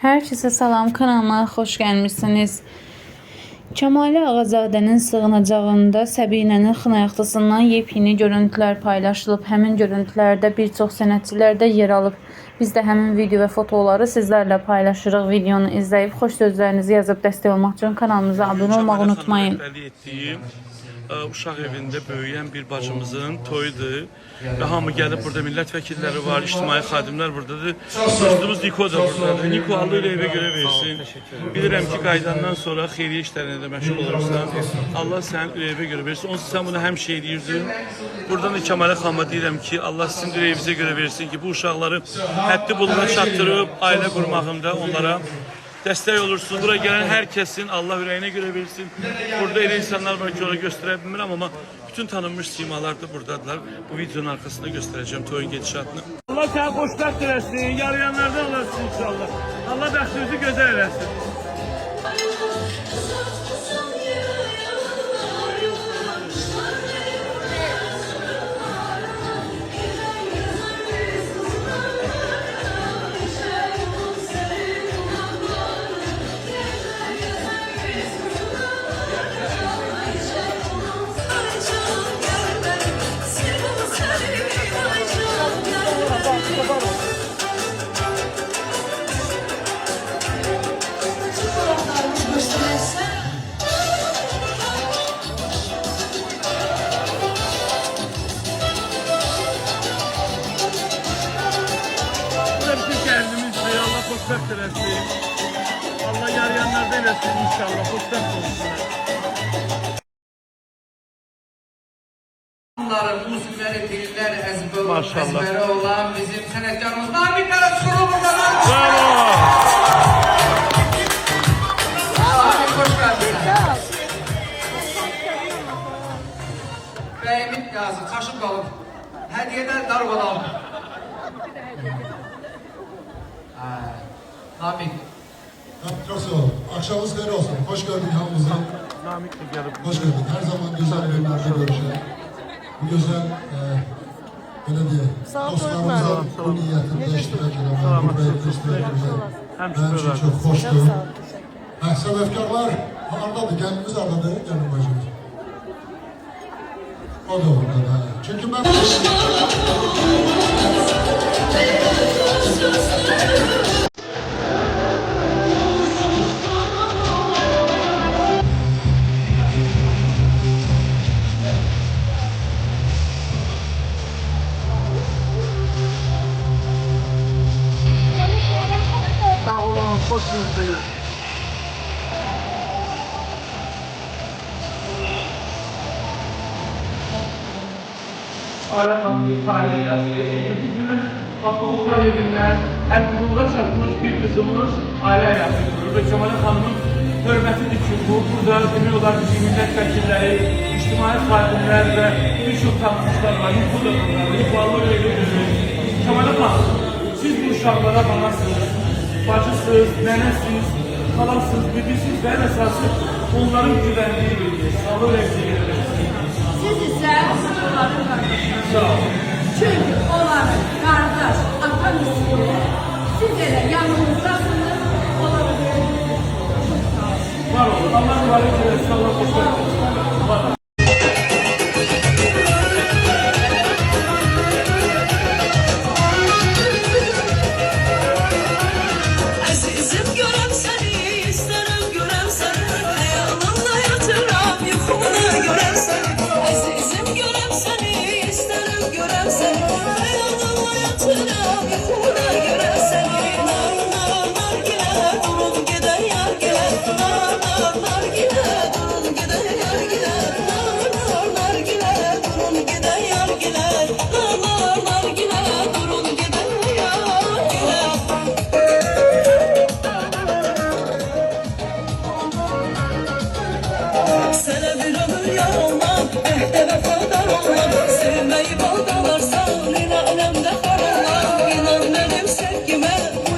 Herkese salam, kanalıma hoş gelmişsiniz. Kəmalə Ağazadənin sığınacağında Səbinənin xınayaqdasından yepyeni görüntülər paylaşılıb. Həmin görüntülərdə bir çox sənətçilər də yer alıb. Biz də həmin video və fotoları sizlərlə paylaşırıq. Videonu izləyib xoş sözlərinizi yazıb dəstək olmaq üçün kanalımıza abunə olmağı unutmayın. Uşaq evində böyüyən bir bacımızın toyudur və hamı gəlib, burada millət vəkilləri var, ictimai xadimlər buradadır. Dostumuz Niko da buradadır. Niko Allah ürəyinə görə versin. Bilirəm ki, qaydandan sonra xeyriyyə işlərində də məşğul olursan. Allah sənin ürəyinə görə versin. Onsuz sən bunu həmişə edirdin. Buradan da Kəmalə xanıma deyirəm ki, Allah sizin ürəyinizə görə versin ki, bu uşaqları həddi buluna çatdırıb, ailə qurmağında onlara dəstək olursun. Buraya gələn hər kəsin Allah ürəyinə görə versin. Burada elə insanlar var ki, onu göstərə bilmirəm, amma bütün tanınmış simalar da buradadılar. Bu videonun arkasında göstərəcəm toyun gedişatını. Allah səni xoşbəxt eləsin, yarayanlardan olasın inşallah. Allah bəxtinizi gözəl eləsin. Allah xoşbəxt eləsin. Allah yarayanlar da eləsin inşallah. Xoşbəxt olsunlar. Bunların musiqiləri, dilləri əzbəri olan bizim sənətkarımız Namik Qarasulu buradalar. Bravo! Namik hoş geldin. Bəyimit Qazi, çaşıb qalıb. Hədiyədən darvadan. Namik. Çok sağ olun. Akşamınız hayır olsun. Hoş geldin hamımıza. Namik de gelip. Hoş geldin. Her zaman güzel günlerde görüşelim. Bu güzel belediye dostlarımıza bu niyetinde iştirak edenler, buraya iştirak edenler. Benim için çok hoştu. Sebepkarlar oradadır. Kendimiz oradadır. Gelin bacım. O da orada. Çünkü ben... Hoş bulduk. Arakamlı paylaştığı Fakulta evinden Ertuğrul'a çatmış bir kızımız aile yapıyor. Ve Kemal Hanım'ın hürmeti için burada emin olan bizim milletvekilleri, içtimai xadimler ve birçok tanışlar var. Yukarıda öyle görüyoruz. Kemal Hanım, siz bu uşaklara banasınız, bacısınız, nenesiniz, halasınız, bibisiniz ve en esası onların güvenliği biliriz. Allah öyle Siz ise onların kardeşiniz. Sağ olun. Çünkü onların kardeş, ata misliyle siz de yanımızdasınız. Onları böyle çok sağ olun. Var olun. Allah'ın var olun. Allah koşar. Var olun.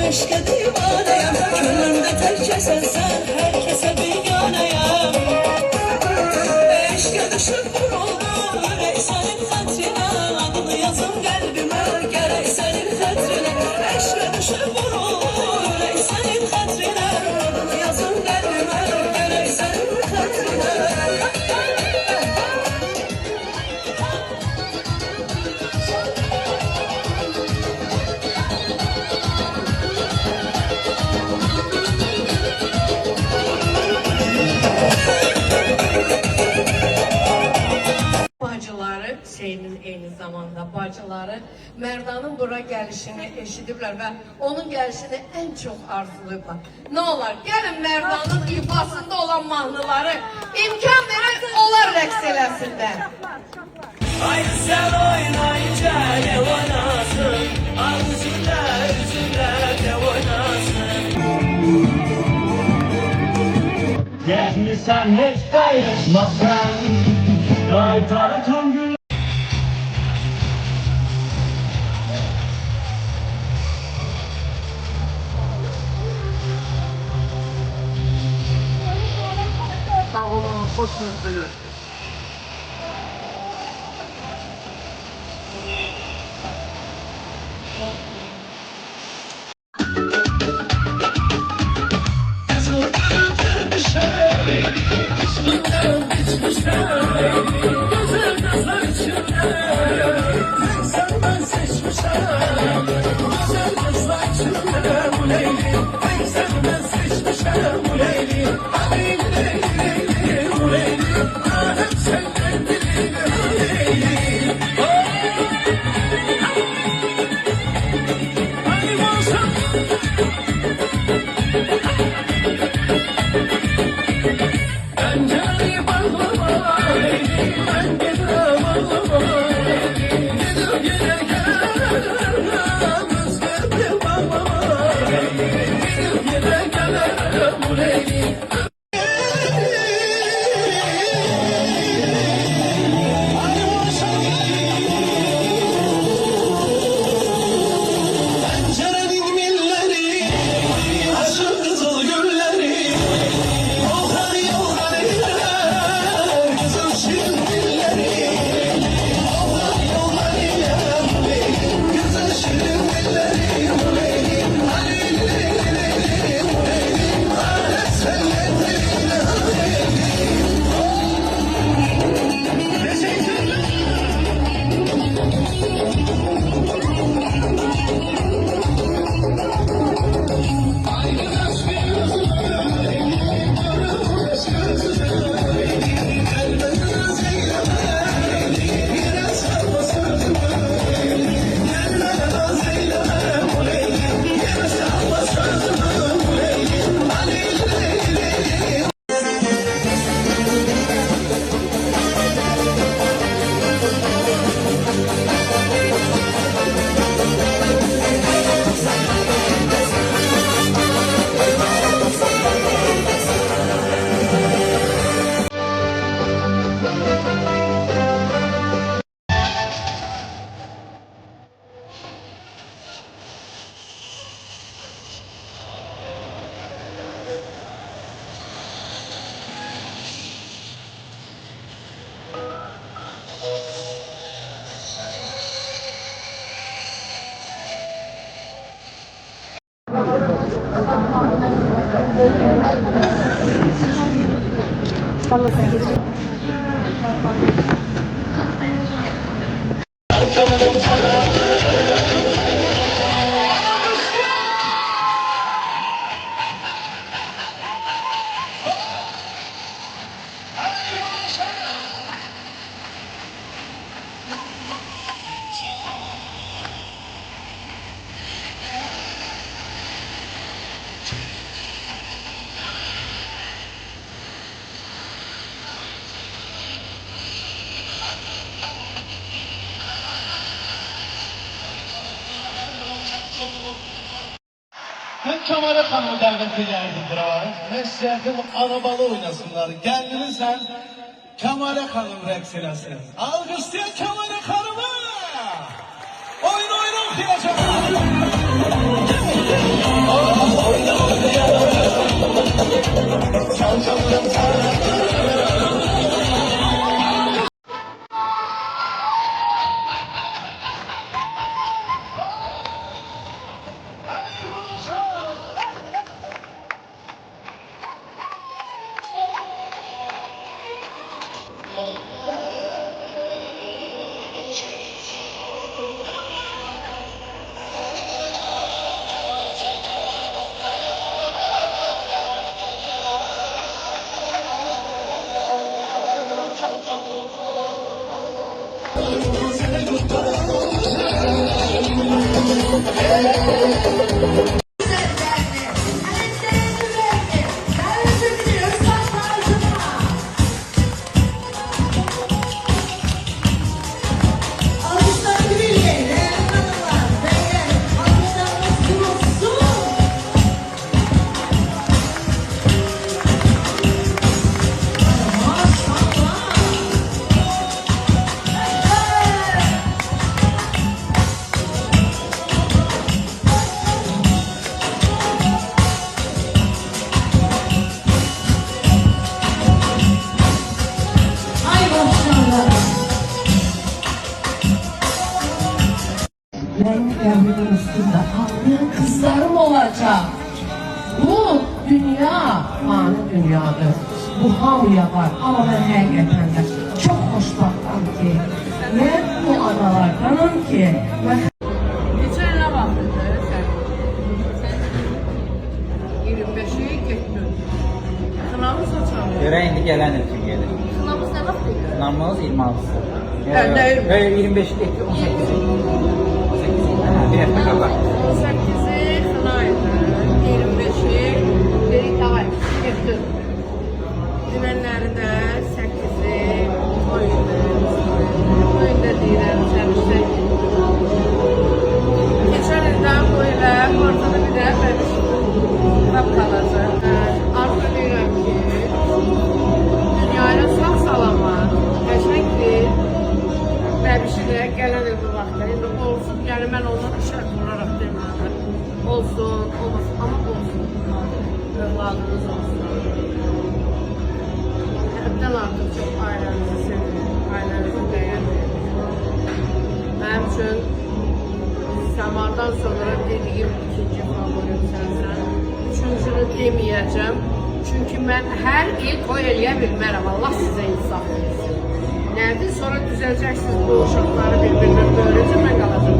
Eşke divaneyim, könlümde terk sen herkese bir yanayım. Eşke düşüp vuruldu, gerek senin hatrine, adını yazın kalbime, gerek senin hatrine. Eşke düşüp vuruldu, gerek senin hatrine. mahnıları Merdan'ın bura gəlişini eşidiblər və onun gəlişini ən çox arzulayıblar. Nə olar, gəlin Merdan'ın ifasında olan mahnıları imkan verək, onlar rəqs eləsinlər. Ay sen oynayınca ne oynasın, ağzında üzümde ne oynasın. Gelmişsen hiç kayışmazsan, kaytarı tüm gün. Sağ olun, hoş geldiniz. Ben Kemal'e Hanım'ı davet ederdim buraya. Ben sizlerden arabalı oynasınlar. Geldirirsen Kemal'e Hanım reks eləsin. Alkışlayan Kemal'e Hanım'ı! Oyun okuyacak. Çal çalırım Ben evrimin üstünde ağlayan kızlarım olacak. Bu dünya fani dünyadır. Bu hamıya var. Ama ben həqiqətən də çox xoşbaxtam ki, mən bu analardanım ki, mən Geçen ne baktın sen? 25'i getdin. Kınamı saçam. Görə indi gələn il kim gelir? Kınamız ne vaxt gedir? Sınavımız 26'sı. Ben deyim. 25 getdi, 18. 18. Bir həftə qabaq. 18'i kınaydı. 25'i dedik davay. Getdin. Dünənlərdə 8'i oyundu. Oyunda deyirəm sən işte. Geçen ildən bu ilə ortada bir də bəbiş kap qalacaq. Arzu deyirəm ki, dünyaya sağ salamat, qəşəng bir bəbişi də gələn il bu vaxtda. İndi olsun, yəni mən ondan şərt olaraq demirəm. Olsun, olmasın, amma olsun. Övladınız olsun. Həddən artıq çox ailənizi sevin, ailənizi dəyər verin. Mənim üçün Səmardan sonra dediyim ikinci favorim sənsən. Üçüncünü deməyəcəm. Çünki mən hər il toy eləyə bilmərəm. Allah sizə insaf versin. Nədir? Sonra düzələcəksiniz bu uşaqları bir-birindən böyrəcə mən qalacam.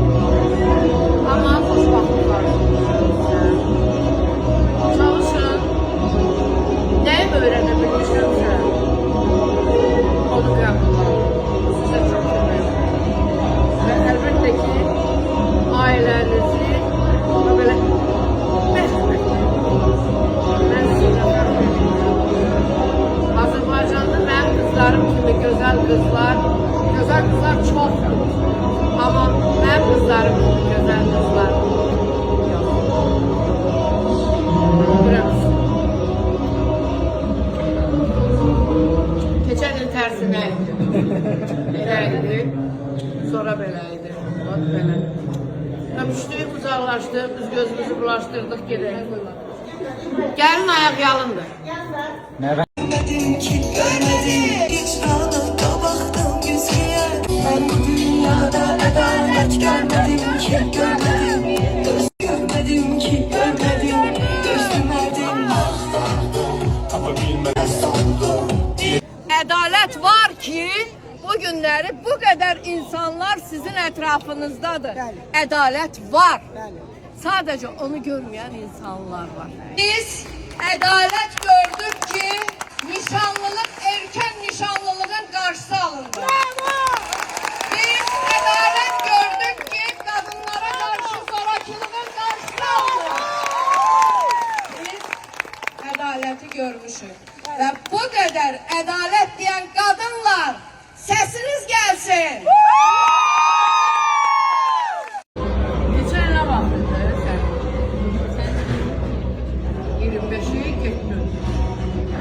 Amma xoşbaxtlıqlar çalışın. Nəyi öyrənə bilmişəmsə, onu qəbul edin. Sizə çox kömək edir. Və əlbəttə ki, ailənizi belə bəxtmək. Mən sizə fərq edirəm. Azərbaycanda mənim qızlarım kimi gözəl qızlar çoxdur. Amma mənim qızlarım kimi gözəl qızlar yox. Görəmsin. Keçən il tərsinə idi. Belə idi. Sonra belə idi. Bax belə. Öpüşdük, qucaqlaşdıq, biz gözümüzü bulaşdırdıq, gedək. Gəlin ayaq yalındır. Görmedim ki görmedim hiç ağlıkta baktım yüzüye. Ben bu dünyada adalet görmedim ki görmedim. Görmedim ki görmedim. Gözlemedim ama bilmez oldum. ədalət var ki, bu günləri bu qədər insanlar sizin ətrafınızdadır. Ədalət var. Sadəcə onu görməyən insanlar var. Biz ədalət gördük ki, nişanlılıq, erkən nişanlılığın qarşısı alındı. Biz ədalət gördük ki, qadınlara qarşı zorakılığın qarşısı alındı. Biz ədaləti görmüşük. Və bu qədər ədalət deyən qadınlar, səsiniz gəlsin. Geçen ne baktın sen? 25'i getdin.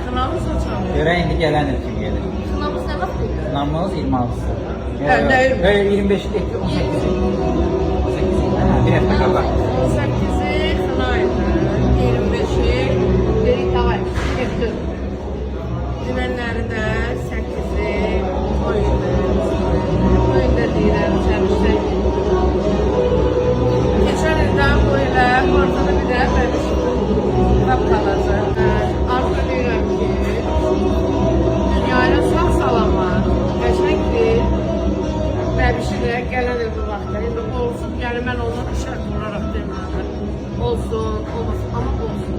Kınamı saçam. Görə indi gələn il kim gelir? Kınamız ne vaxt gedir? Sınavımız 26'sı. Ben deyim. 25 getdi, 18. 18. Bir həftə qabaq. 18'i kınaydı. 25'i dedik davay. Getdin. Dünənlərdə 8'i oyundu. Oyunda deyirəm sən işte. Geçen ildən bu ilə ortada bir də bəbiş kap qalacaq. Arzu deyirəm ki, dünyaya sağ salamat, qəşəng bir bəbişi də gələn il bu vaxtda. İndi olsun, yəni mən ondan şərt olaraq demirəm. Olsun, olmasın, amma olsun.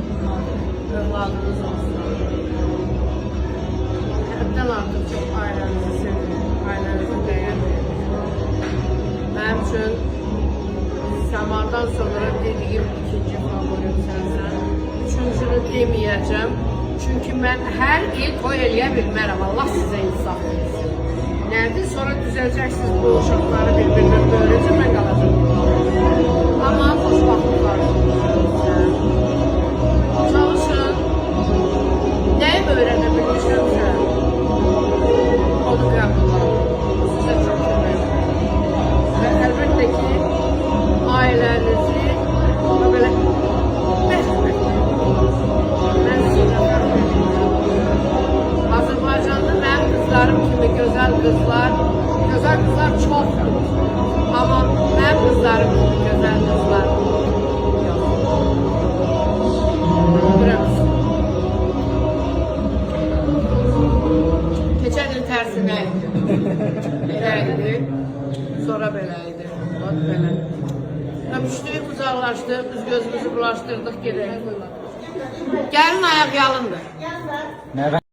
Övladınız olsun. Həddən artıq çox ailənizi sevin, ailənizi dəyər verin. Mənim üçün Səmadan sonra dediyim ikinci favorim sənsən. Üçüncünü deməyəcəm. Çünki mən hər il toy eləyə bilmərəm. Allah sizə insaf versin. Nədir? Sonra düzələcəksiniz bu uşaqları bir-birinə böyrəcə mən qalacam. Amma xoşbaxtlık arzulayıram. Çalışın. Nəyi öyrənə bilmişəmsə, onu qəbullar. Sizə çox köməkdir. Və əlbəttə ki, ailənizi belə mən sizə fərq edirəm. Azərbaycanda mənim qızlarım kimi gözəl qızlar çoxdur. Amma mənim qızlarım kimi gözəl qızlar yox. Bilirəm. Keçən il tərsinə idi. Belə idi. Sonra belə idi. Bax belə. Öpüşdük, qucaqlaşdıq, biz gözümüzü bulaşdırdıq, gedək. Gəlin ayaq yalındır.